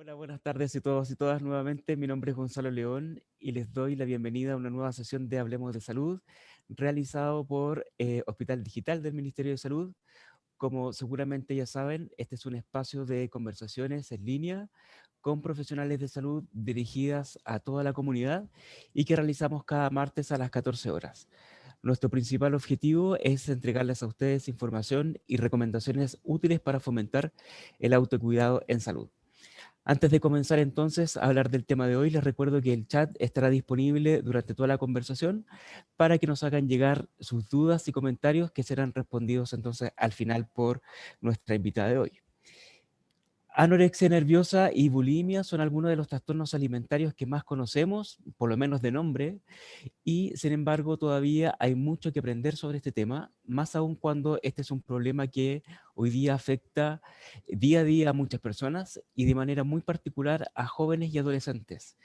Hola, buenas tardes a todos y todas nuevamente. Mi nombre es Gonzalo León y les doy la bienvenida a una nueva sesión de Hablemos de Salud, realizado por Hospital Digital del Ministerio de Salud. Como seguramente ya saben, este es un espacio de conversaciones en línea con profesionales de salud dirigidas a toda la comunidad y que realizamos cada martes a las 14 horas. Nuestro principal objetivo es entregarles a ustedes información y recomendaciones útiles para fomentar el autocuidado en salud. Antes de comenzar entonces a hablar del tema de hoy, les recuerdo que el chat estará disponible durante toda la conversación para que nos hagan llegar sus dudas y comentarios que serán respondidos entonces al final por nuestra invitada de hoy. Anorexia nerviosa y bulimia son algunos de los trastornos alimentarios que más conocemos, por lo menos de nombre, y sin embargo todavía hay mucho que aprender sobre este tema, más aún cuando este es un problema que hoy día afecta día a día a muchas personas y de manera muy particular a jóvenes y adolescentes.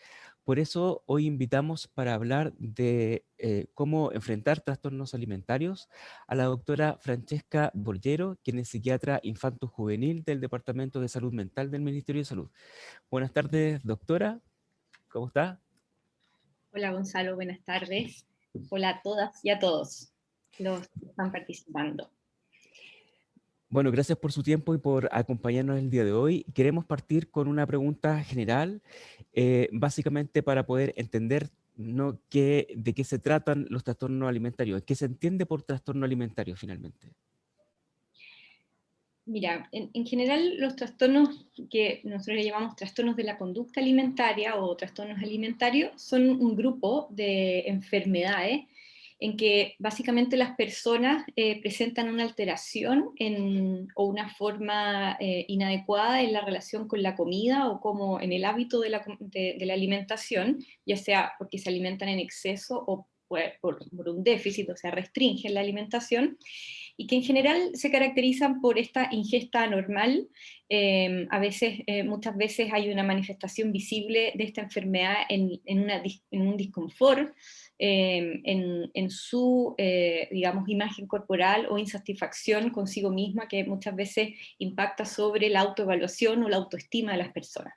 Por eso hoy invitamos para hablar de cómo enfrentar trastornos alimentarios a la doctora Francesca Borgero, quien es psiquiatra infanto-juvenil del Departamento de Salud Mental del Ministerio de Salud. Buenas tardes, doctora. ¿Cómo está? Hola Gonzalo, buenas tardes. Hola a todas y a todos los que están participando. Bueno, gracias por su tiempo y por acompañarnos el día de hoy. Queremos partir con una pregunta general, básicamente para poder entender, ¿no?, de qué se tratan los trastornos alimentarios, qué se entiende por trastorno alimentario finalmente. Mira, en general los trastornos que nosotros le llamamos trastornos de la conducta alimentaria o trastornos alimentarios son un grupo de enfermedades en que básicamente las personas presentan una alteración o una forma inadecuada en la relación con la comida o como en el hábito de la alimentación, ya sea porque se alimentan en exceso o por un déficit, o sea, restringen la alimentación, y que en general se caracterizan por esta ingesta anormal. Muchas veces hay una manifestación visible de esta enfermedad en un disconfort, en su, digamos, imagen corporal o insatisfacción consigo misma, que muchas veces impacta sobre la autoevaluación o la autoestima de las personas.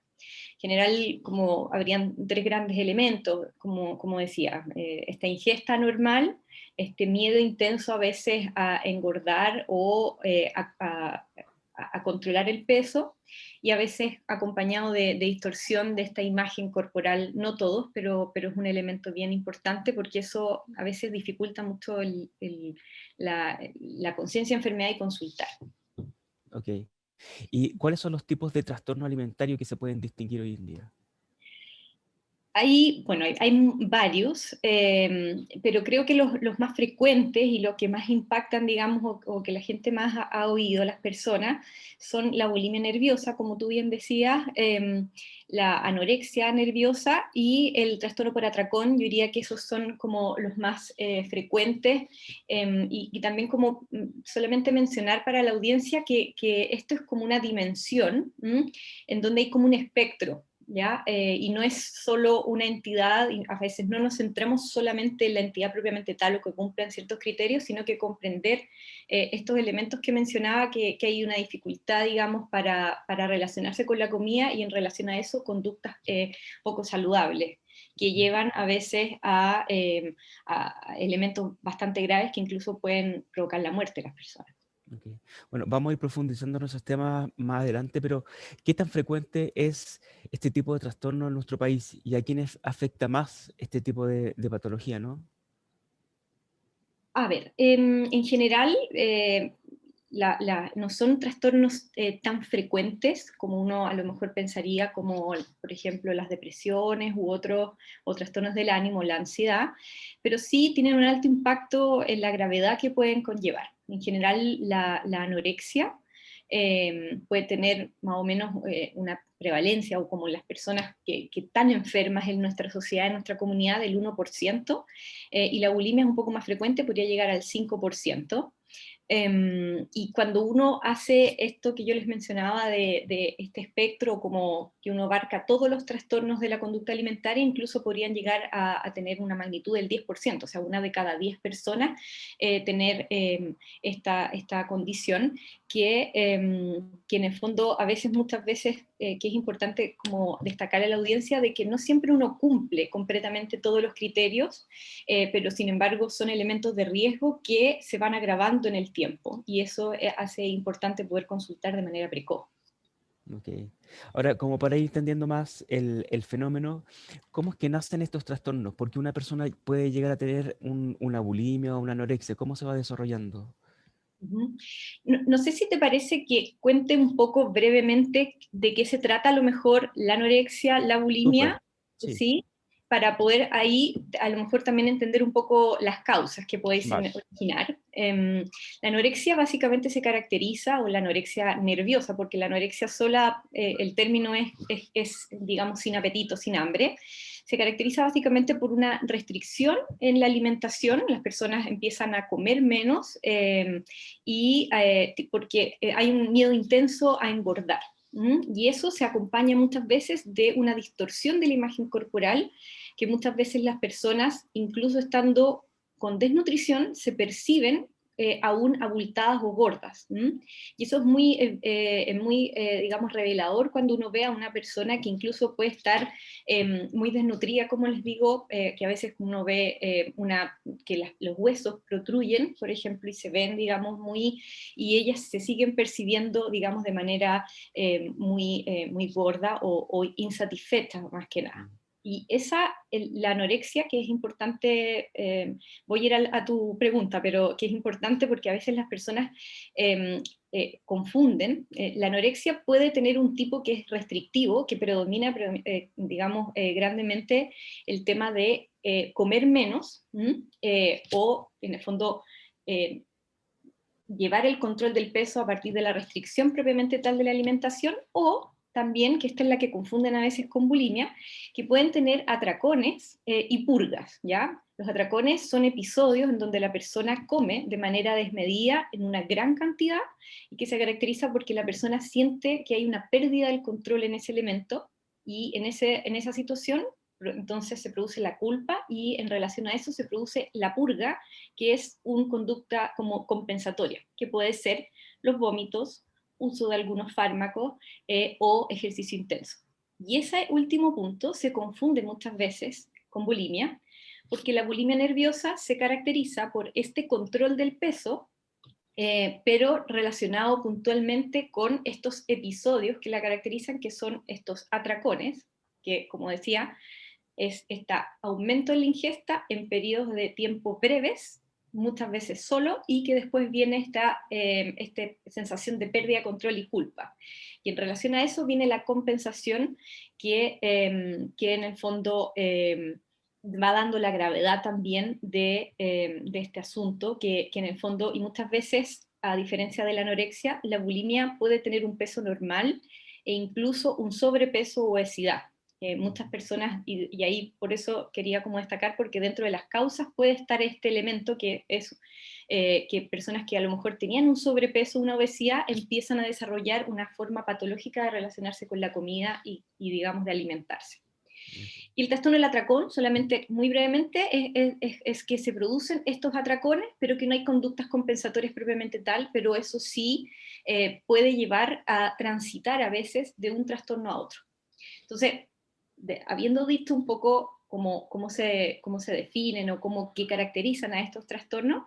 En general, como habrían tres grandes elementos, como decía, esta ingesta anormal, este miedo intenso a veces a engordar o a controlar el peso, y a veces acompañado de distorsión de esta imagen corporal, no todos, pero es un elemento bien importante porque eso a veces dificulta mucho la conciencia de enfermedad y consultar. Ok. ¿Y cuáles son los tipos de trastorno alimentario que se pueden distinguir hoy en día? Hay varios, pero creo que los más frecuentes y los que más impactan, digamos, o que la gente más ha oído, las personas, son la bulimia nerviosa, como tú bien decías, la anorexia nerviosa y el trastorno por atracón. Yo diría que esos son como los más frecuentes, y también como solamente mencionar para la audiencia que esto es como una dimensión, en donde hay como un espectro. ¿Ya? Y no es solo una entidad, y a veces no nos centramos solamente en la entidad propiamente tal o que cumplan ciertos criterios, sino que comprender estos elementos que mencionaba, que hay una dificultad, digamos, para relacionarse con la comida, y en relación a eso, conductas poco saludables, que llevan a veces a elementos bastante graves que incluso pueden provocar la muerte de las personas. Ok. Bueno, vamos a ir profundizando en esos temas más adelante, pero ¿qué tan frecuente es este tipo de trastorno en nuestro país y a quiénes afecta más este tipo de patología, ¿no? A ver, en general, no son trastornos tan frecuentes como uno a lo mejor pensaría, como por ejemplo las depresiones o trastornos del ánimo, la ansiedad, pero sí tienen un alto impacto en la gravedad que pueden conllevar. En general, la anorexia puede tener más o menos una prevalencia, o como las personas que están enfermas en nuestra sociedad, en nuestra comunidad, del 1%, y la bulimia es un poco más frecuente, podría llegar al 5%. Y cuando uno hace esto que yo les mencionaba de este espectro, como que uno abarca todos los trastornos de la conducta alimentaria, incluso podrían llegar a tener una magnitud del 10%, o sea, una de cada 10 personas tener esta condición, que en el fondo a veces, muchas veces, que es importante como destacar a la audiencia de que no siempre uno cumple completamente todos los criterios, pero sin embargo son elementos de riesgo que se van agravando en el tiempo, y eso hace importante poder consultar de manera precoz. Ok. Ahora, como para ir entendiendo más el fenómeno, ¿cómo es que nacen estos trastornos? ¿Por qué una persona puede llegar a tener una bulimia o una anorexia? ¿Cómo se va desarrollando? Ujú. No sé si te parece que cuente un poco brevemente de qué se trata a lo mejor la anorexia, la Súper, bulimia, sí, ¿sí? Para poder ahí a lo mejor también entender un poco las causas que vale. pueden originar. La anorexia básicamente se caracteriza, o la anorexia nerviosa, porque la anorexia sola, el término es, digamos, sin apetito, sin hambre. Se caracteriza básicamente por una restricción en la alimentación. Las personas empiezan a comer menos, y porque hay un miedo intenso a engordar. Y eso se acompaña muchas veces de una distorsión de la imagen corporal, que muchas veces las personas, incluso estando con desnutrición, se perciben aún abultadas o gordas. Y eso es muy digamos, revelador cuando uno ve a una persona que incluso puede estar muy desnutrida, como les digo, que a veces uno ve que los huesos protruyen, por ejemplo, y se ven, digamos, y ellas se siguen percibiendo, digamos, de manera muy gorda o insatisfecha, más que nada. Mm. Y la anorexia, que es importante, voy a ir a tu pregunta, pero que es importante porque a veces las personas eh, confunden. La anorexia puede tener un tipo que es restrictivo, que predomina, digamos, grandemente el tema de comer menos, o en el fondo eh, llevar el control del peso a partir de la restricción propiamente tal de la alimentación, o también, que esta es la que confunden a veces con bulimia, que pueden tener atracones y purgas, ¿ya? Los atracones son episodios en donde la persona come de manera desmedida en una gran cantidad, y que se caracteriza porque la persona siente que hay una pérdida del control en ese elemento, y en esa situación entonces se produce la culpa, y en relación a eso se produce la purga, que es una conducta como compensatoria, que puede ser los vómitos, uso de algunos fármacos o ejercicio intenso. Y ese último punto se confunde muchas veces con bulimia, porque la bulimia nerviosa se caracteriza por este control del peso, pero relacionado puntualmente con estos episodios que la caracterizan, que son estos atracones, que, como decía, es este aumento en la ingesta en periodos de tiempo breves, muchas veces solo, y que después viene esta sensación de pérdida de control y culpa. Y en relación a eso viene la compensación, que en el fondo va dando la gravedad también de este asunto, que en el fondo, y muchas veces, a diferencia de la anorexia, la bulimia puede tener un peso normal e incluso un sobrepeso o obesidad. Muchas personas, y ahí por eso quería como destacar, porque dentro de las causas puede estar este elemento, que es que personas que a lo mejor tenían un sobrepeso, una obesidad, empiezan a desarrollar una forma patológica de relacionarse con la comida y digamos, de alimentarse. Y el trastorno del atracón, solamente muy brevemente, es que se producen estos atracones, pero que no hay conductas compensatorias propiamente tal, pero eso sí puede llevar a transitar a veces de un trastorno a otro. Entonces, habiendo visto un poco cómo se definen, o qué caracterizan a estos trastornos,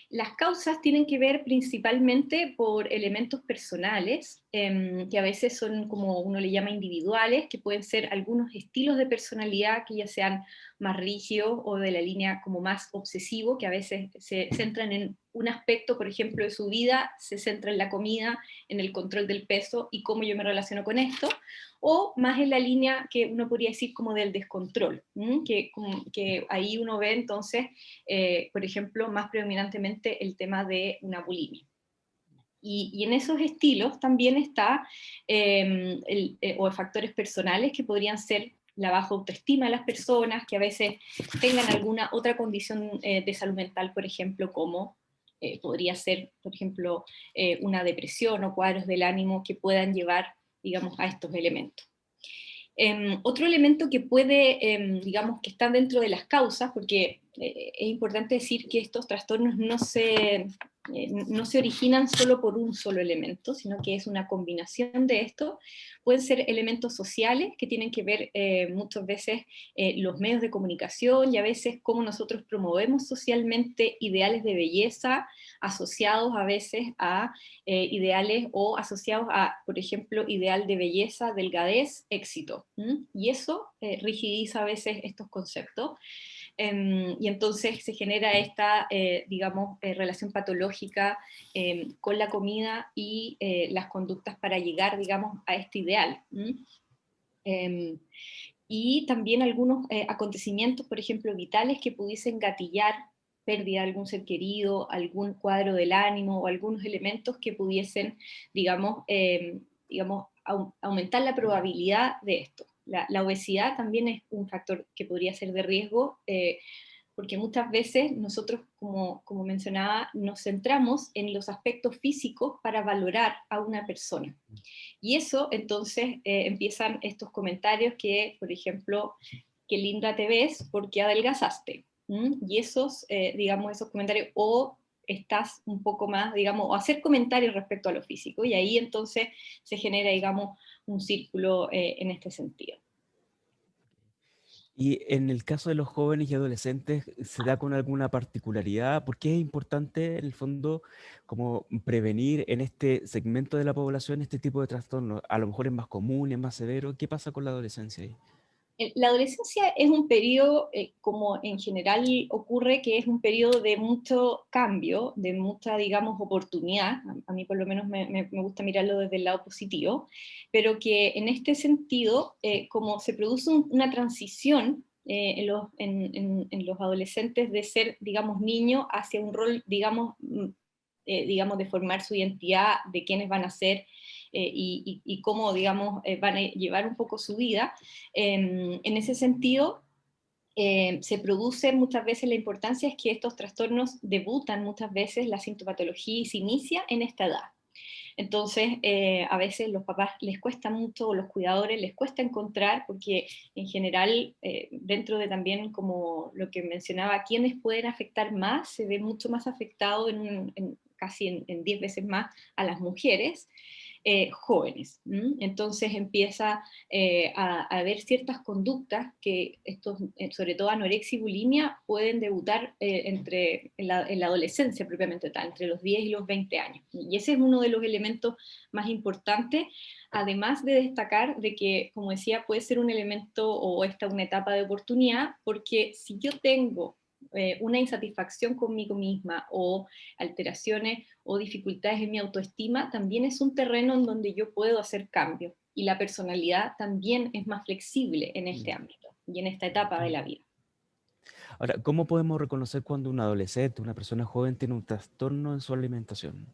las causas tienen que ver principalmente por elementos personales, que a veces son, como uno le llama, individuales, que pueden ser algunos estilos de personalidad que ya sean más rígidos, o de la línea como más obsesivo, que a veces se centran en un aspecto, por ejemplo, de su vida, se centra en la comida, en el control del peso y cómo yo me relaciono con esto, o más en la línea que uno podría decir como del descontrol, que ahí uno ve entonces, por ejemplo, más predominantemente el tema de una bulimia. Y en esos estilos también está, o factores personales que podrían ser la baja autoestima de las personas, que a veces tengan alguna otra condición de salud mental, por ejemplo, como podría ser, por ejemplo, una depresión o cuadros del ánimo que puedan llevar, digamos, a estos elementos. Otro elemento que puede, digamos, que está dentro de las causas, porque es importante decir que estos trastornos no se originan solo por un solo elemento, sino que es una combinación de esto. Pueden ser elementos sociales que tienen que ver muchas veces los medios de comunicación y a veces cómo nosotros promovemos socialmente ideales de belleza asociados a veces a ideales o asociados a, por ejemplo, ideal de belleza, delgadez, éxito. Y eso rigidiza a veces estos conceptos. Y entonces se genera esta, digamos, relación patológica con la comida y las conductas para llegar, digamos, a este ideal. Y también algunos acontecimientos, por ejemplo, vitales que pudiesen gatillar pérdida de algún ser querido, algún cuadro del ánimo o algunos elementos que pudiesen, digamos, aumentar la probabilidad de esto. La obesidad también es un factor que podría ser de riesgo, porque muchas veces nosotros, como mencionaba, nos centramos en los aspectos físicos para valorar a una persona. Y eso, entonces, empiezan estos comentarios que, por ejemplo, qué linda te ves porque adelgazaste. Y esos, digamos, esos comentarios, o estás un poco más, digamos, o hacer comentarios respecto a lo físico, y ahí entonces se genera, digamos, un círculo en este sentido. Y en el caso de los jóvenes y adolescentes, ¿se da con alguna particularidad? ¿Por qué es importante, en el fondo, como prevenir en este segmento de la población este tipo de trastornos? A lo mejor es más común, es más severo. ¿Qué pasa con la adolescencia ahí? La adolescencia es un periodo, como en general ocurre, que es un periodo de mucho cambio, de mucha, digamos, oportunidad. A mí por lo menos me gusta mirarlo desde el lado positivo, pero que en este sentido, como se produce una transición en los adolescentes de ser, digamos, niños hacia un rol, digamos, digamos, de formar su identidad, de quiénes van a ser, y cómo, digamos, van a llevar un poco su vida. En ese sentido, se produce muchas veces, la importancia es que estos trastornos debutan muchas veces, la sintomatología y se inicia en esta edad. Entonces, a veces los papás les cuesta mucho, o los cuidadores les cuesta encontrar, porque en general, dentro de también como lo que mencionaba, quienes pueden afectar más, se ve mucho más afectado casi en 10 veces más a las mujeres, jóvenes. Entonces empieza a haber ciertas conductas que estos, sobre todo anorexia y bulimia, pueden debutar en la adolescencia propiamente tal, entre los 10 y los 20 años. Y ese es uno de los elementos más importantes, además de destacar de que, como decía, puede ser un elemento o una etapa de oportunidad, porque si yo tengo una insatisfacción conmigo misma o alteraciones o dificultades en mi autoestima, también es un terreno en donde yo puedo hacer cambios, y la personalidad también es más flexible en este ámbito y en esta etapa de la vida. Ahora, ¿cómo podemos reconocer cuando un adolescente, una persona joven, tiene un trastorno en su alimentación?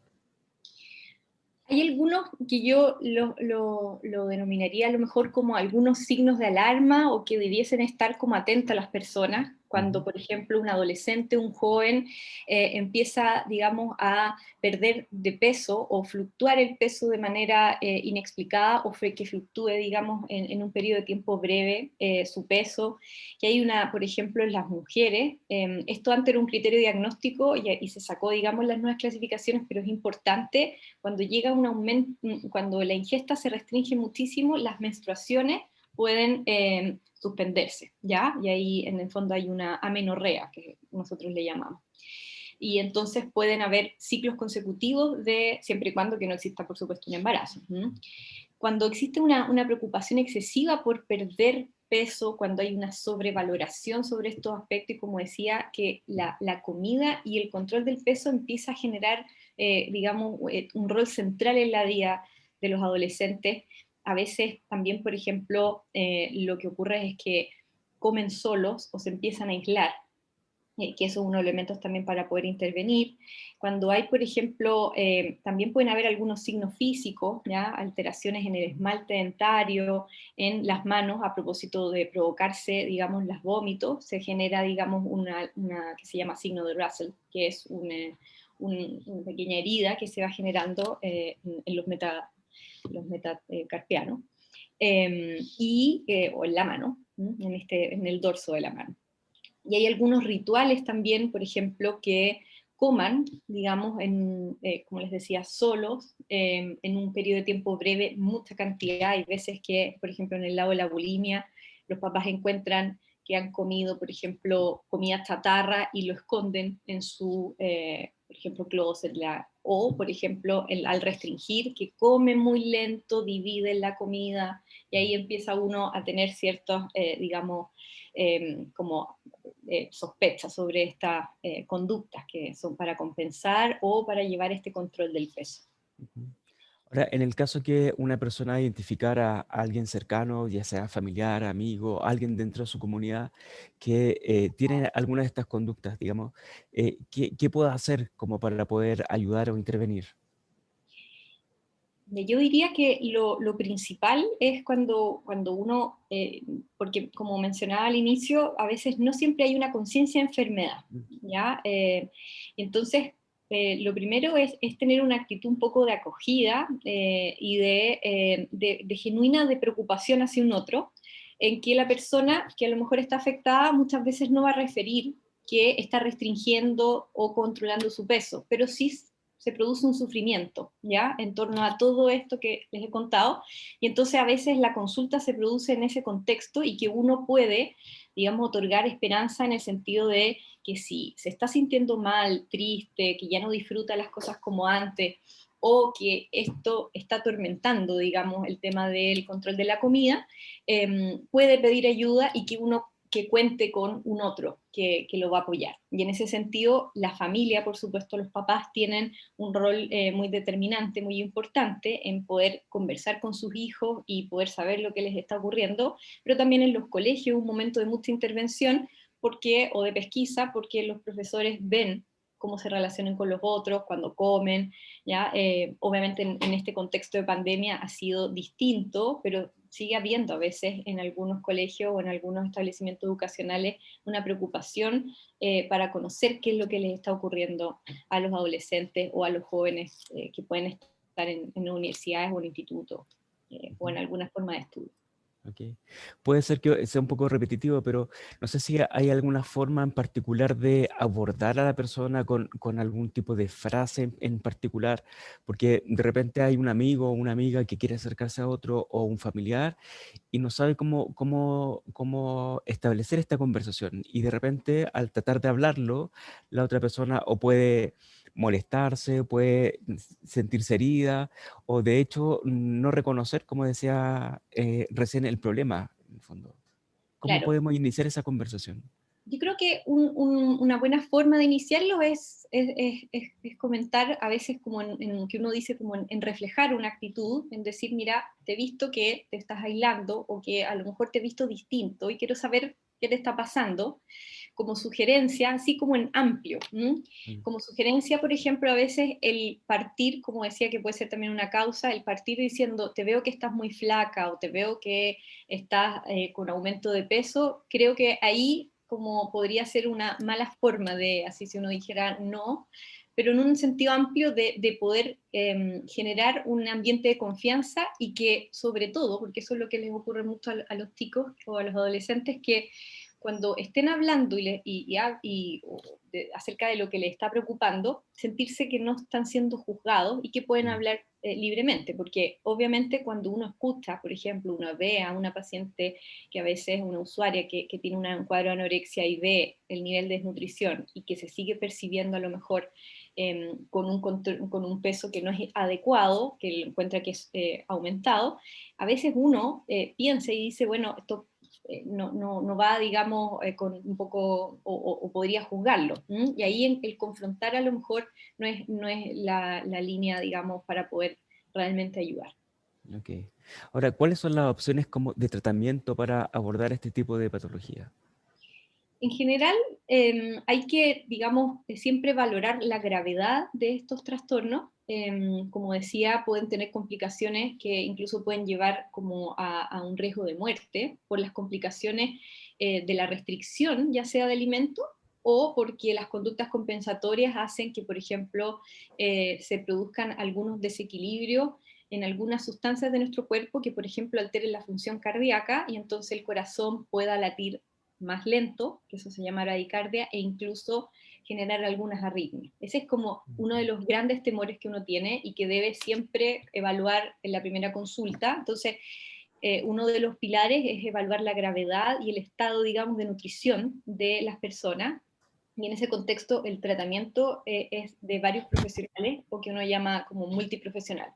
Hay algunos que yo lo denominaría a lo mejor como algunos signos de alarma, o que debiesen estar como atentas las personas cuando, Ujú. por ejemplo, un adolescente, un joven, empieza, digamos, a perder de peso o fluctuar el peso de manera inexplicada, o que fluctúe, digamos, en un periodo de tiempo breve su peso. Que hay una, por ejemplo, en las mujeres, esto antes era un criterio diagnóstico y se sacó, digamos, las nuevas clasificaciones, pero es importante cuando llega un aumento, cuando la ingesta se restringe muchísimo, las menstruaciones pueden suspenderse, ¿ya? Y ahí en el fondo hay una amenorrea, que nosotros le llamamos. Y entonces pueden haber ciclos consecutivos siempre y cuando que no exista, por supuesto, un embarazo. Cuando existe una preocupación excesiva por perder peso, cuando hay una sobrevaloración sobre estos aspectos, y como decía, que la comida y el control del peso empieza a generar, digamos, un rol central en la vida de los adolescentes. A veces también, por ejemplo, lo que ocurre es que comen solos o se empiezan a aislar, que eso es uno de los elementos también para poder intervenir. Cuando hay, por ejemplo, también pueden haber algunos signos físicos, ¿ya? Alteraciones en el esmalte dentario, en las manos, a propósito de provocarse, digamos, los vómitos, se genera, digamos, una que se llama signo de Russell, que es una pequeña herida que se va generando en los metacarpianos, o en la mano, en el dorso de la mano. Y hay algunos rituales también, por ejemplo, que coman, digamos, como les decía, solos, en un periodo de tiempo breve, mucha cantidad. Hay veces que, por ejemplo, en el lado de la bulimia, los papás encuentran que han comido, por ejemplo, comida chatarra y lo esconden en su, por ejemplo, closet, o, por ejemplo, al restringir, que comen muy lento, dividen la comida, y ahí empieza uno a tener ciertos, digamos, como sospechas sobre estas conductas que son para compensar o para llevar este control del peso. Ujú. Ahora, en el caso que una persona identificara a alguien cercano, ya sea familiar, amigo, alguien dentro de su comunidad, que tiene alguna de estas conductas, digamos, ¿qué puede hacer como para poder ayudar o intervenir? Yo diría que lo principal es cuando uno, porque como mencionaba al inicio, a veces no siempre hay una conciencia de enfermedad, Mm. ¿ya? Entonces, lo primero es tener una actitud un poco de acogida y de genuina de preocupación hacia un otro, en que la persona que a lo mejor está afectada muchas veces no va a referir que está restringiendo o controlando su peso, pero sí se produce un sufrimiento, ¿ya? En torno a todo esto que les he contado, y entonces a veces la consulta se produce en ese contexto y que uno puede, digamos, otorgar esperanza en el sentido de que si se está sintiendo mal, triste, que ya no disfruta las cosas como antes, o que esto está atormentando, digamos, el tema del control de la comida, puede pedir ayuda y que uno que cuente con un otro que lo va a apoyar. Y en ese sentido, la familia, por supuesto, los papás tienen un rol muy determinante, muy importante en poder conversar con sus hijos y poder saber lo que les está ocurriendo, pero también en los colegios un momento de mucha intervención o de pesquisa, porque los profesores ven cómo se relacionan con los otros, cuando comen, ¿ya? Obviamente en este contexto de pandemia ha sido distinto, pero sigue habiendo a veces en algunos colegios o en algunos establecimientos educacionales una preocupación para conocer qué es lo que les está ocurriendo a los adolescentes o a los jóvenes que pueden estar en universidades o en institutos o en Ujú. alguna forma de estudio. Ok. Puede ser que sea un poco repetitivo, pero no sé si hay alguna forma en particular de abordar a la persona con algún tipo de frase en particular, porque de repente hay un amigo o una amiga que quiere acercarse a otro o un familiar y no sabe cómo establecer esta conversación. Y de repente, al tratar de hablarlo, la otra persona o puede molestarse, puede sentirse herida, o de hecho no reconocer, como decía recién, el problema, en el fondo. ¿Cómo Claro, podemos iniciar esa conversación? yo creo que una buena forma de iniciarlo es comentar a veces como en que uno dice como en reflejar una actitud, en decir, mira, te he visto que te estás aislando o que a lo mejor te he visto distinto y quiero saber qué te está pasando, como sugerencia, así como en amplio. ¿M? Mm. Como sugerencia, por ejemplo, a veces el partir, como decía que puede ser también una causa, el partir diciendo, te veo que estás muy flaca o te veo que estás con aumento de peso, creo que ahí como podría ser una mala forma de, así si uno dijera no, pero en un sentido amplio de poder generar un ambiente de confianza y que sobre todo, porque eso es lo que les ocurre mucho a los chicos o a los adolescentes, que cuando estén hablando acerca de lo que les está preocupando, sentirse que no están siendo juzgados y que pueden Mm. hablar libremente, porque obviamente cuando uno escucha, por ejemplo, uno ve a una paciente que a veces es una usuaria que tiene un cuadro de anorexia y ve el nivel de desnutrición y que se sigue percibiendo a lo mejor con un peso que no es adecuado, que encuentra que es aumentado, a veces uno piensa y dice, bueno, esto no va, digamos, con un poco, o podría juzgarlo. ¿M? Y ahí el confrontar a lo mejor no es la línea, digamos, para poder realmente ayudar. Ok. Ahora, ¿cuáles son las opciones como de tratamiento para abordar este tipo de patología? En general, hay que, digamos, siempre valorar la gravedad de estos trastornos. Como decía, pueden tener complicaciones que incluso pueden llevar como a un riesgo de muerte por las complicaciones de la restricción, ya sea de alimento, o porque las conductas compensatorias hacen que, por ejemplo, se produzcan algunos desequilibrios en algunas sustancias de nuestro cuerpo que, por ejemplo, alteren la función cardíaca y entonces el corazón pueda latir más lento, que eso se llama bradicardia, e incluso generar algunas arritmias. Ese es como uno de los grandes temores que uno tiene y que debe siempre evaluar en la primera consulta. Entonces, uno de los pilares es evaluar la gravedad y el estado, digamos, de nutrición de las personas. Y en ese contexto el tratamiento es de varios profesionales, o que uno llama como multiprofesional,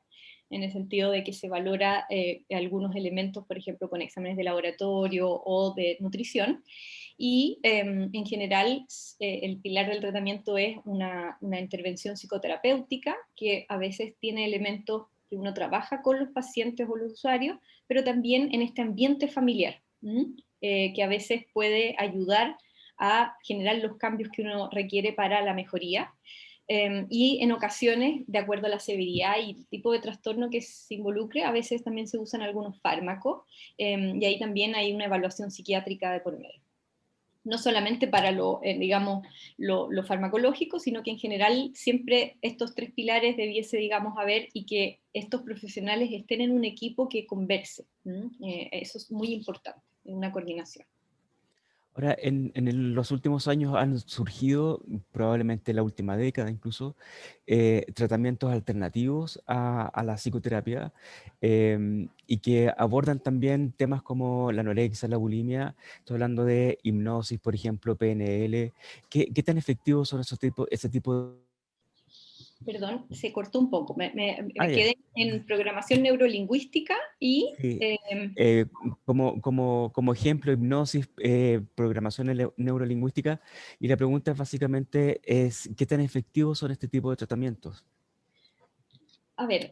en el sentido de que se valora algunos elementos, por ejemplo, con exámenes de laboratorio o de nutrición, y en general el pilar del tratamiento es una intervención psicoterapéutica, que a veces tiene elementos que uno trabaja con los pacientes o los usuarios, pero también en este ambiente familiar, que a veces puede ayudar a generar los cambios que uno requiere para la mejoría. Y en ocasiones, de acuerdo a la severidad y el tipo de trastorno que se involucre, a veces también se usan algunos fármacos, y ahí también hay una evaluación psiquiátrica de por medio. No solamente para digamos, lo farmacológico, sino que en general siempre estos tres pilares debiese, digamos, haber, y que estos profesionales estén en un equipo que converse. Eso es muy importante, en una coordinación. Ahora, los últimos años han surgido, probablemente en la última década incluso, tratamientos alternativos a la psicoterapia, y que abordan también temas como la anorexia, la bulimia. Estoy hablando de hipnosis, por ejemplo, PNL. ¿Qué tan efectivos son ese tipo de... Perdón, se cortó un poco. Ah, Me ya. quedé en programación neurolingüística y Sí. Eh, como ejemplo, hipnosis, programación neurolingüística, y la pregunta básicamente es, ¿qué tan efectivos son este tipo de tratamientos? a ver,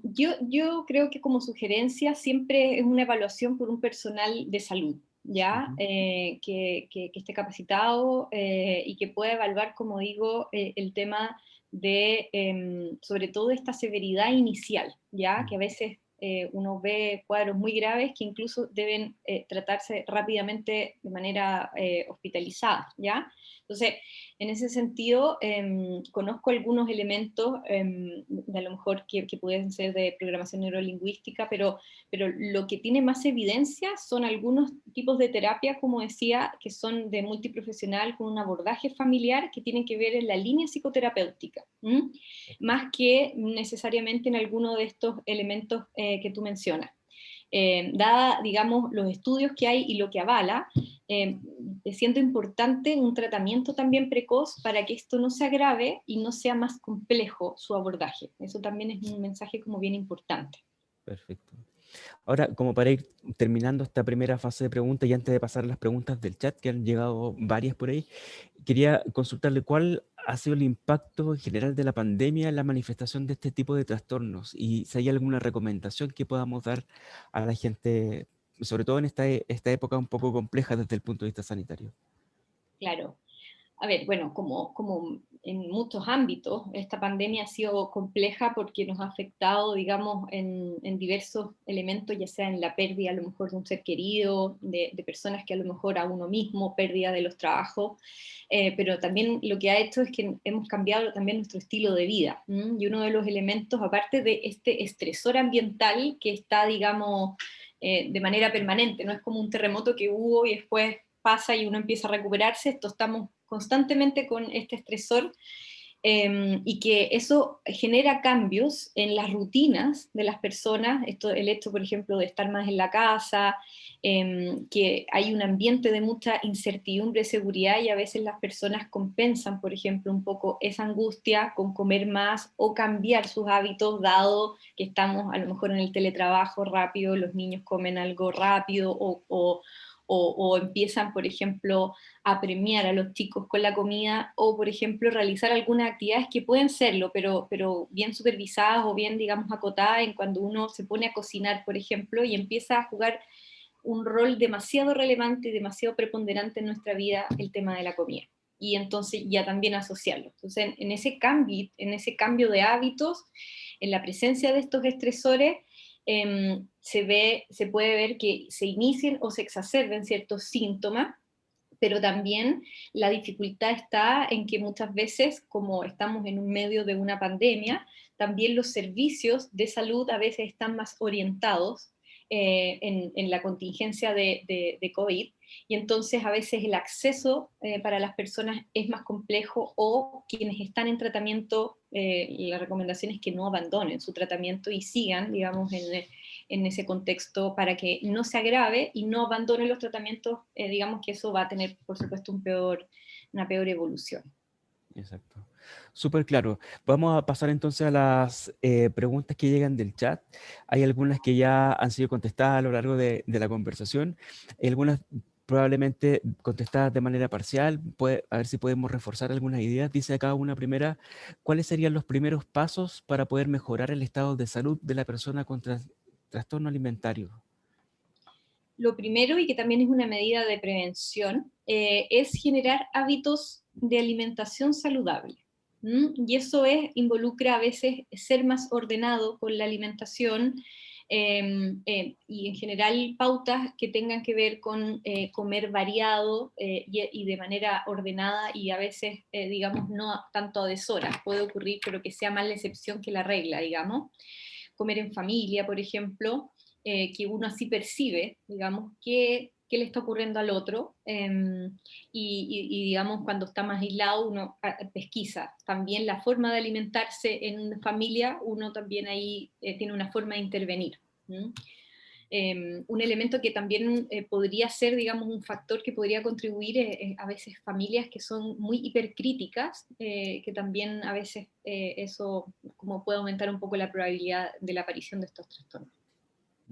yo creo que como sugerencia siempre es una evaluación por un personal de salud, ¿ya? Ujú. Que esté capacitado y que pueda evaluar, como digo, el tema de, sobre todo, esta severidad inicial, ¿ya? Que a veces uno ve cuadros muy graves que incluso deben tratarse rápidamente de manera hospitalizada, ¿ya? Entonces, en ese sentido, conozco algunos elementos, de a lo mejor que pueden ser de programación neurolingüística, pero lo que tiene más evidencia son algunos tipos de terapia, como decía, que son de multiprofesional, con un abordaje familiar, que tienen que ver en la línea psicoterapéutica, más que necesariamente en alguno de estos elementos que tú mencionas. Dada, digamos, los estudios que hay y lo que avala, eh, siendo importante un tratamiento también precoz para que esto no se agrave y no sea más complejo su abordaje. Eso también es un mensaje como bien importante. Perfecto. Ahora, como para ir terminando esta primera fase de preguntas y antes de pasar a las preguntas del chat, que han llegado varias por ahí, quería consultarle cuál ha sido el impacto en general de la pandemia en la manifestación de este tipo de trastornos, y si hay alguna recomendación que podamos dar a la gente, sobre todo en esta época un poco compleja desde el punto de vista sanitario. Claro. A ver, bueno, como en muchos ámbitos, esta pandemia ha sido compleja porque nos ha afectado, digamos, en diversos elementos, ya sea en la pérdida a lo mejor de un ser querido, de personas que a lo mejor a uno mismo, pérdida de los trabajos, pero también lo que ha hecho es que hemos cambiado también nuestro estilo de vida. Y uno de los elementos, aparte de este estresor ambiental que está, digamos, de manera permanente, no es como un terremoto que hubo y después pasa y uno empieza a recuperarse, esto estamos constantemente con este estresor, y que eso genera cambios en las rutinas de las personas, el hecho, por ejemplo, de estar más en la casa, que hay un ambiente de mucha incertidumbre, seguridad, y a veces las personas compensan, por ejemplo, un poco esa angustia con comer más o cambiar sus hábitos, dado que estamos a lo mejor en el teletrabajo rápido, los niños comen algo rápido o empiezan, por ejemplo, a premiar a los chicos con la comida, o por ejemplo realizar algunas actividades que pueden serlo, pero bien supervisadas o bien, digamos, acotadas, en cuando uno se pone a cocinar, por ejemplo, y empieza a jugar un rol demasiado relevante y demasiado preponderante en nuestra vida el tema de la comida. Y entonces ya también asociarlo. Entonces, en ese cambio de hábitos, en la presencia de estos estresores, se puede ver que se inicien o se exacerben ciertos síntomas, pero también la dificultad está en que muchas veces, como estamos en un medio de una pandemia, también los servicios de salud a veces están más orientados en la contingencia de COVID, y entonces a veces el acceso para las personas es más complejo, o quienes están en tratamiento, la recomendación es que no abandonen su tratamiento y sigan, digamos, en ese contexto para que no se agrave y no abandonen los tratamientos, digamos que eso va a tener, por supuesto, una peor evolución. Exacto. Súper claro. Vamos a pasar entonces a las preguntas que llegan del chat. Hay algunas que ya han sido contestadas a lo largo de la conversación. Hay algunas probablemente contestadas de manera parcial. A ver si podemos reforzar algunas ideas. Dice acá una primera: ¿cuáles serían los primeros pasos para poder mejorar el estado de salud de la persona con trastorno alimentario? Lo primero, y que también es una medida de prevención, es generar hábitos de alimentación saludable. Y eso involucra a veces ser más ordenado con la alimentación, y en general pautas que tengan que ver con comer variado, y de manera ordenada, y a veces, digamos, no tanto a deshoras. Puede ocurrir, pero que sea más la excepción que la regla, digamos. Comer en familia, por ejemplo, que uno así percibe, digamos, qué le está ocurriendo al otro, digamos, cuando está más aislado, uno pesquisa también la forma de alimentarse en familia, uno también ahí tiene una forma de intervenir. Un elemento que también podría ser, digamos, un factor que podría contribuir es a veces familias que son muy hipercríticas, que también a veces eso como puede aumentar un poco la probabilidad de la aparición de estos trastornos.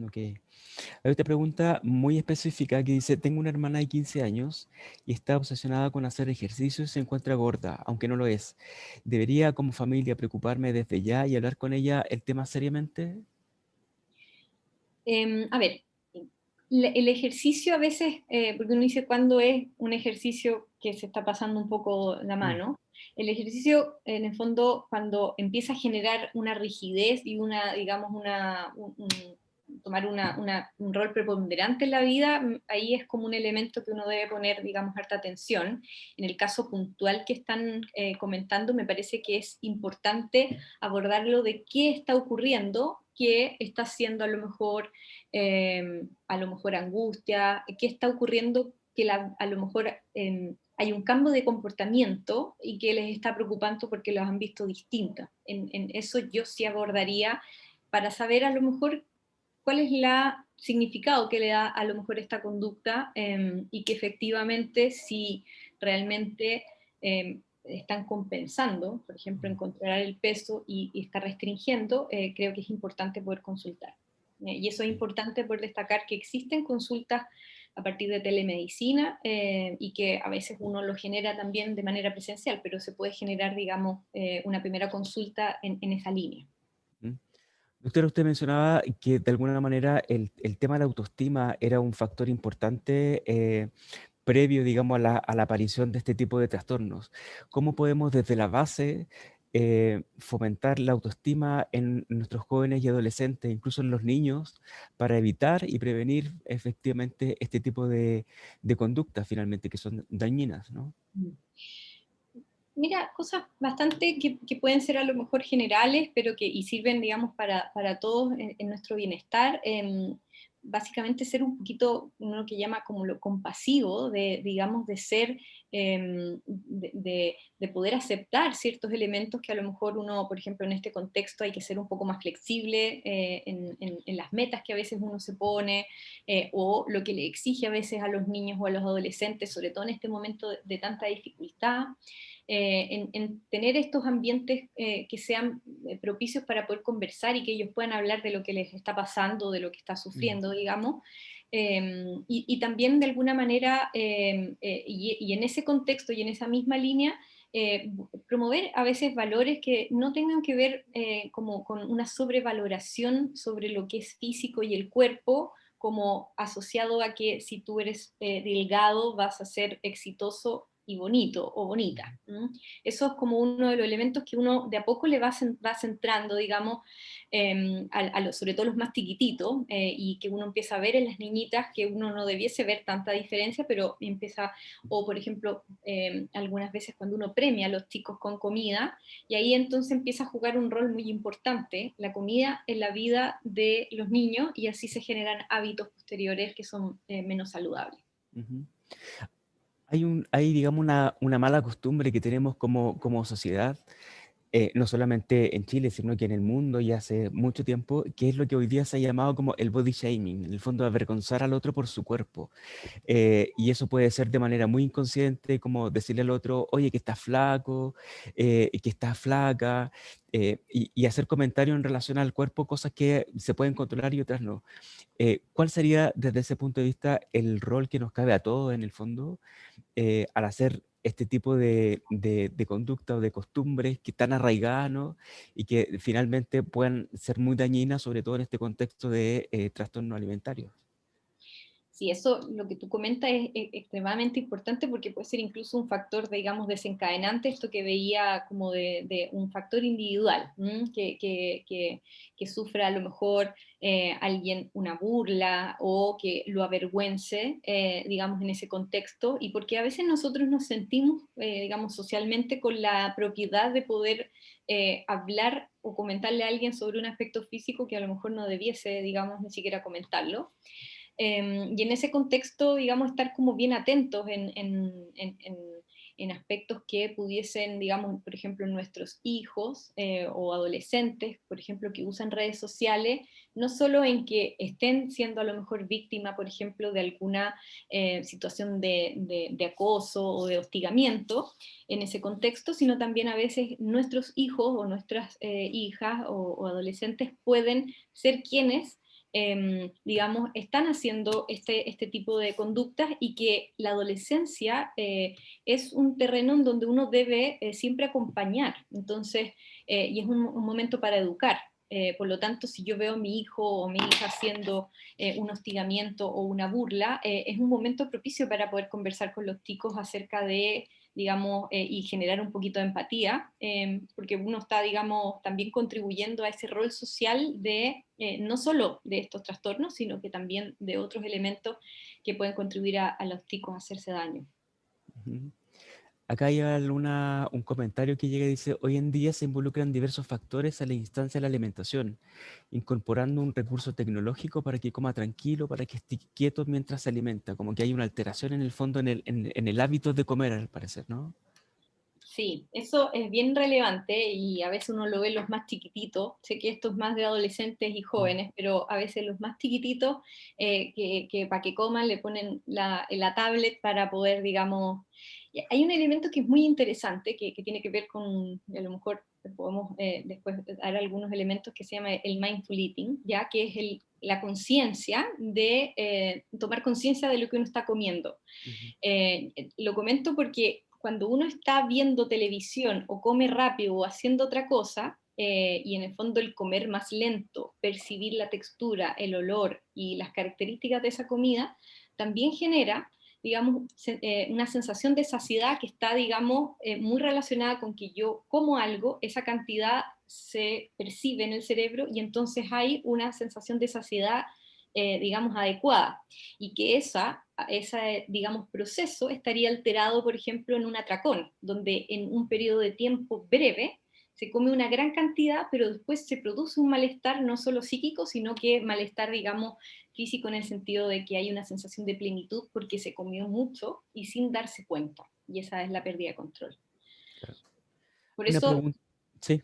Ok. Hay otra pregunta muy específica que dice: tengo una hermana de 15 años y está obsesionada con hacer ejercicio y se encuentra gorda, aunque no lo es. ¿Debería como familia preocuparme desde ya y hablar con ella el tema seriamente? A ver, el ejercicio a veces, porque uno dice cuándo es un ejercicio que se está pasando un poco la Mm, mano. El ejercicio, en el fondo, cuando empieza a generar una rigidez y digamos, tomar un rol preponderante en la vida, ahí es como un elemento que uno debe poner, digamos, harta atención. En el caso puntual que están comentando, me parece que es importante abordarlo de qué está ocurriendo, qué está haciendo a lo mejor angustia, qué está ocurriendo que a lo mejor hay un cambio de comportamiento y que les está preocupando porque los han visto distintas. En eso yo sí abordaría para saber a lo mejor cuál es el significado que le da a lo mejor esta conducta, y que efectivamente si realmente están compensando, por ejemplo, en mm, controlar el peso y está restringiendo, creo que es importante poder consultar. Y eso es sí. importante por destacar que existen consultas a partir de telemedicina, y que a veces uno lo genera también de manera presencial, pero se puede generar, digamos, una primera consulta en esa línea. Mm. Doctora, usted mencionaba que de alguna manera el tema de la autoestima era un factor importante previo, digamos, a la aparición de este tipo de trastornos. ¿Cómo podemos desde la base fomentar la autoestima en nuestros jóvenes y adolescentes, incluso en los niños, para evitar y prevenir efectivamente este tipo de conductas finalmente que son dañinas, ¿no? Mira, cosas bastante que pueden ser a lo mejor generales, pero y sirven, digamos, para todos en nuestro bienestar. Básicamente ser un poquito, uno que llama como lo compasivo, digamos, de ser, de poder aceptar ciertos elementos que a lo mejor uno, por ejemplo, en este contexto hay que ser un poco más flexible en las metas que a veces uno se pone, o lo que le exige a veces a los niños o a los adolescentes, sobre todo en este momento de tanta dificultad, en tener estos ambientes que sean propicios para poder conversar y que ellos puedan hablar de lo que les está pasando, de lo que está Mm, sufriendo, digamos. Y también de alguna manera, y en ese contexto y en esa misma línea, promover a veces valores que no tengan que ver como con una sobrevaloración sobre lo que es físico y el cuerpo, como asociado a que si tú eres delgado vas a ser exitoso y bonito o bonita. Eso es como uno de los elementos que uno de a poco le va centrando, digamos, sobre todo los más chiquititos, y que uno empieza a ver en las niñitas que uno no debiese ver tanta diferencia, pero empieza, o por ejemplo, algunas veces cuando uno premia a los chicos con comida, y ahí entonces empieza a jugar un rol muy importante, la comida en la vida de los niños, y así se generan hábitos posteriores que son menos saludables. Ujú. Hay, digamos, una mala costumbre que tenemos como sociedad, no solamente en Chile, sino que en el mundo y hace mucho tiempo, que es lo que hoy día se ha llamado como el body shaming, en el fondo avergonzar al otro por su cuerpo. Y eso puede ser de manera muy inconsciente, como decirle al otro, oye, que estás flaco, que estás flaca, y hacer comentarios en relación al cuerpo, cosas que se pueden controlar y otras no. ¿Cuál sería desde ese punto de vista el rol que nos cabe a todos en el fondo al hacer este tipo de conducta o de costumbres que están arraigadas, ¿no? Y que finalmente puedan ser muy dañinas, sobre todo en este contexto de trastornos alimentarios? Sí, eso, lo que tú comentas es extremadamente importante porque puede ser incluso un factor, digamos, desencadenante, esto que veía como de un factor individual, que sufra a lo mejor alguien una burla o que lo avergüence, digamos, en ese contexto, y porque a veces nosotros nos sentimos, digamos, socialmente con la propiedad de poder hablar o comentarle a alguien sobre un aspecto físico que a lo mejor no debiese, digamos, ni siquiera comentarlo. Y en ese contexto, digamos, estar como bien atentos en aspectos que pudiesen, digamos, por ejemplo, nuestros hijos o adolescentes, por ejemplo, que usan redes sociales, no solo en que estén siendo a lo mejor víctima, por ejemplo, de alguna situación de acoso o de hostigamiento en ese contexto, sino también a veces nuestros hijos o nuestras hijas o adolescentes pueden ser quienes digamos, están haciendo este tipo de conductas, y que la adolescencia es un terreno en donde uno debe siempre acompañar, entonces, y es un momento para educar. Por lo tanto, si yo veo a mi hijo o mi hija haciendo un hostigamiento o una burla, es un momento propicio para poder conversar con los chicos acerca de, digamos, y generar un poquito de empatía, porque uno está, digamos, también contribuyendo a ese rol social de no solo de estos trastornos, sino que también de otros elementos que pueden contribuir a los chicos a hacerse daño. Ujú. Acá hay un comentario que llega y dice, hoy en día se involucran diversos factores a la instancia de la alimentación, incorporando un recurso tecnológico para que coma tranquilo, para que esté quieto mientras se alimenta, como que hay una alteración en el fondo en el hábito de comer, al parecer, ¿no? Sí, eso es bien relevante y a veces uno lo ve en los más chiquititos. Sé que esto es más de adolescentes y Mm. jóvenes, pero a veces los más chiquititos, que para que coman le ponen la tablet para poder, digamos... Hay un elemento que es muy interesante, que tiene que ver con, a lo mejor podemos después dar algunos elementos, que se llama el mindful eating, ya que es la conciencia de tomar conciencia de lo que uno está comiendo. Ujú. Lo comento porque cuando uno está viendo televisión o come rápido o haciendo otra cosa, y en el fondo el comer más lento, percibir la textura, el olor y las características de esa comida, también genera, digamos, una sensación de saciedad que está, digamos, muy relacionada con que yo como algo, esa cantidad se percibe en el cerebro y entonces hay una sensación de saciedad, digamos, adecuada, y que ese, digamos, proceso estaría alterado, por ejemplo, en un atracón, donde en un periodo de tiempo breve se come una gran cantidad, pero después se produce un malestar no solo psíquico, sino que malestar, digamos, físico, en el sentido de que hay una sensación de plenitud porque se comió mucho y sin darse cuenta, y esa es la pérdida de control. Claro. Por Una eso pregunta, sí.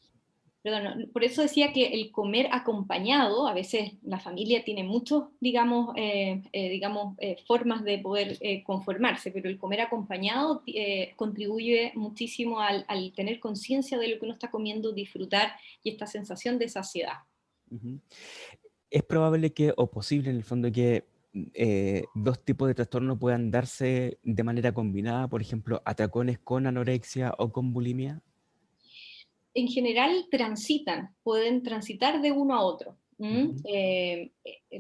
Perdón, no, por eso decía que el comer acompañado, a veces la familia tiene muchos, digamos, formas de poder conformarse, pero el comer acompañado contribuye muchísimo al tener conciencia de lo que uno está comiendo, disfrutar y esta sensación de saciedad. Ujú. Es probable que, o posible en el fondo, que dos tipos de trastornos puedan darse de manera combinada, por ejemplo, atracones con anorexia o con bulimia. En general pueden transitar de uno a otro. ¿Mm?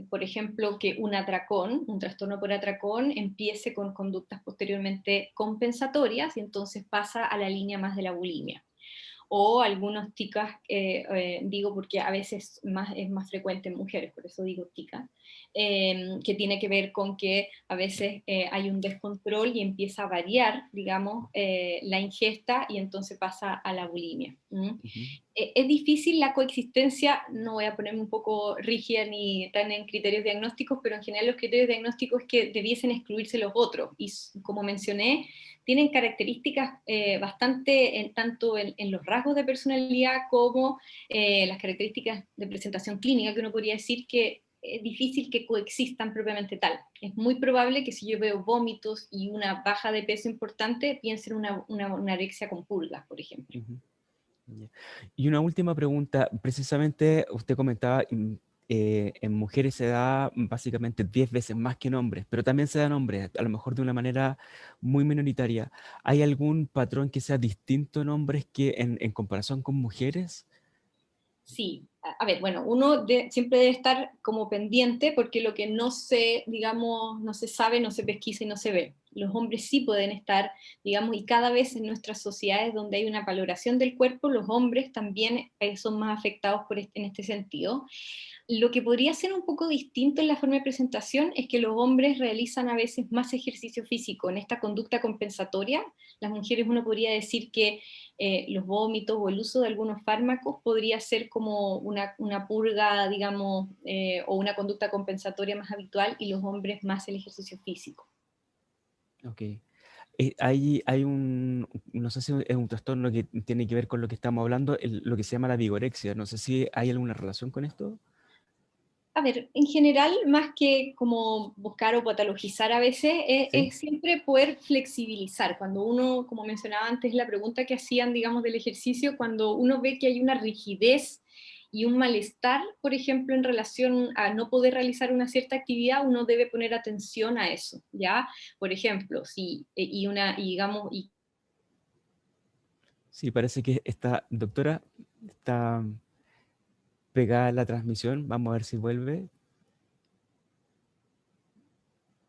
Por ejemplo, que un atracón, un trastorno por atracón, empiece con conductas posteriormente compensatorias y entonces pasa a la línea más de la bulimia. O algunos ticas, digo porque a veces es más frecuente en mujeres, por eso digo tica, que tiene que ver con que a veces hay un descontrol y empieza a variar, digamos, la ingesta y entonces pasa a la bulimia. Ujú. Es difícil la coexistencia, no voy a ponerme un poco rígida ni tan en criterios diagnósticos, pero en general los criterios diagnósticos es que debiesen excluirse los otros. Y como mencioné, tienen características bastante, tanto en los rasgos de personalidad como las características de presentación clínica, que uno podría decir que es difícil que coexistan propiamente tal. Es muy probable que si yo veo vómitos y una baja de peso importante, piense en una anorexia con pulgas, por ejemplo. Ujú. Ya. Y una última pregunta, precisamente usted comentaba, en mujeres se da básicamente 10 veces más que en hombres, pero también se da en hombres, a lo mejor de una manera muy minoritaria. ¿Hay algún patrón que sea distinto en hombres que en comparación con mujeres? Sí, a ver, bueno, uno siempre debe estar como pendiente porque lo que no se, digamos, no se sabe, no se pesquisa y no se ve. Los hombres sí pueden estar, digamos, y cada vez en nuestras sociedades donde hay una valoración del cuerpo, los hombres también son más afectados en este sentido. Lo que podría ser un poco distinto en la forma de presentación es que los hombres realizan a veces más ejercicio físico en esta conducta compensatoria. Las mujeres uno podría decir que los vómitos o el uso de algunos fármacos podría ser como una purga, digamos, o una conducta compensatoria más habitual y los hombres más el ejercicio físico. Ok. Hay no sé si es un trastorno que tiene que ver con lo que estamos hablando, lo que se llama la vigorexia. No sé si hay alguna relación con esto. A ver, en general, más que como buscar o patologizar a veces, Sí. es siempre poder flexibilizar. Cuando uno, como mencionaba antes, la pregunta que hacían, digamos, del ejercicio, cuando uno ve que hay una rigidez y un malestar, por ejemplo, en relación a no poder realizar una cierta actividad, uno debe poner atención a eso, ¿ya? Por ejemplo, si, y digamos, y Sí, parece que esta doctora está pegada a la transmisión. Vamos a ver si vuelve.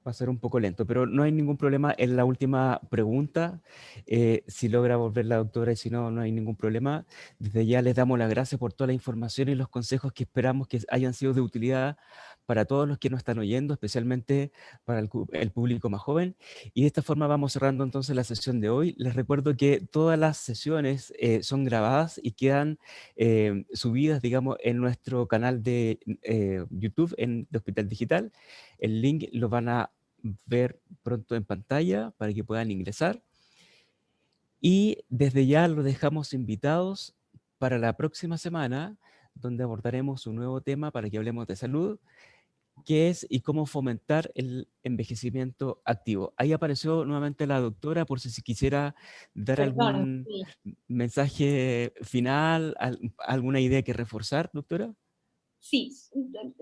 Va a ser un poco lento, pero no hay ningún problema en la última pregunta. Si logra volver la doctora y si no, no hay ningún problema. Desde ya les damos las gracias por toda la información y los consejos que esperamos que hayan sido de utilidad para todos los que nos están oyendo, especialmente para el público más joven. Y de esta forma vamos cerrando entonces la sesión de hoy. Les recuerdo que todas las sesiones son grabadas y quedan subidas, digamos, en nuestro canal de YouTube de Hospital Digital. El link lo van a ver pronto en pantalla para que puedan ingresar. Y desde ya los dejamos invitados para la próxima semana, donde abordaremos un nuevo tema para que hablemos de salud, que es y cómo fomentar el envejecimiento activo. Ahí apareció nuevamente la doctora, por si quisiera dar perdón, algún sí. mensaje final, alguna idea que reforzar, doctora. Sí,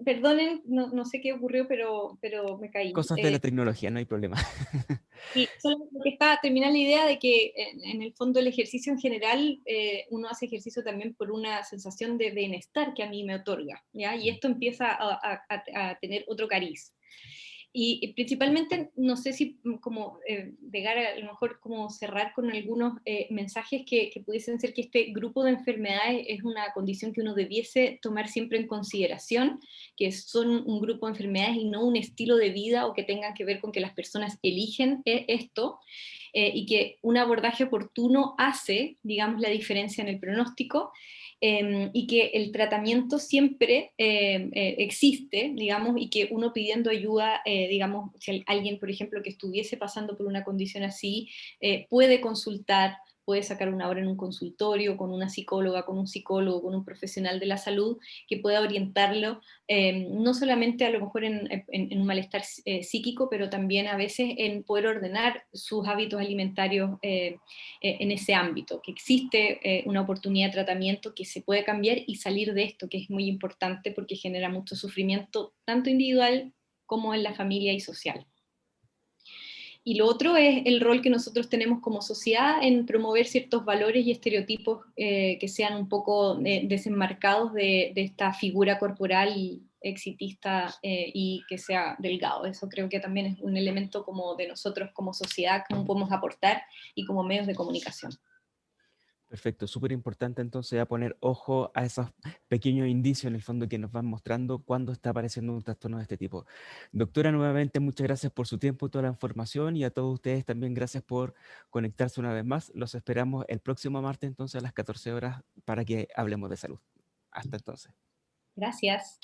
perdonen, no sé qué ocurrió, pero me caí. Cosas de la tecnología, no hay problema. Sí, solo que está, terminar la idea de que en el fondo el ejercicio en general, uno hace ejercicio también por una sensación de bienestar que a mí me otorga, ¿ya? Y esto empieza a tener otro cariz. Y principalmente, no sé si como llegar a lo mejor como cerrar con algunos mensajes que pudiesen ser que este grupo de enfermedades es una condición que uno debiese tomar siempre en consideración, que son un grupo de enfermedades y no un estilo de vida o que tengan que ver con que las personas eligen esto, y que un abordaje oportuno hace, digamos, la diferencia en el pronóstico, y que el tratamiento siempre existe, digamos, y que uno pidiendo ayuda, digamos, si alguien, por ejemplo, que estuviese pasando por una condición así, puede consultar, puede sacar una hora en un consultorio con una psicóloga, con un psicólogo, con un profesional de la salud que pueda orientarlo, no solamente a lo mejor en un malestar psíquico, pero también a veces en poder ordenar sus hábitos alimentarios en ese ámbito, que existe una oportunidad de tratamiento que se puede cambiar y salir de esto, que es muy importante porque genera mucho sufrimiento, tanto individual como en la familia y social. Y lo otro es el rol que nosotros tenemos como sociedad en promover ciertos valores y estereotipos que sean un poco desenmarcados de esta figura corporal exitista y que sea delgado. Eso creo que también es un elemento como de nosotros como sociedad, cómo podemos aportar y como medios de comunicación. Perfecto, súper importante entonces a poner ojo a esos pequeños indicios en el fondo que nos van mostrando cuándo está apareciendo un trastorno de este tipo. Doctora, nuevamente muchas gracias por su tiempo y toda la información y a todos ustedes también gracias por conectarse una vez más. Los esperamos el próximo martes entonces a las 14 horas para que hablemos de salud. Hasta entonces. Gracias.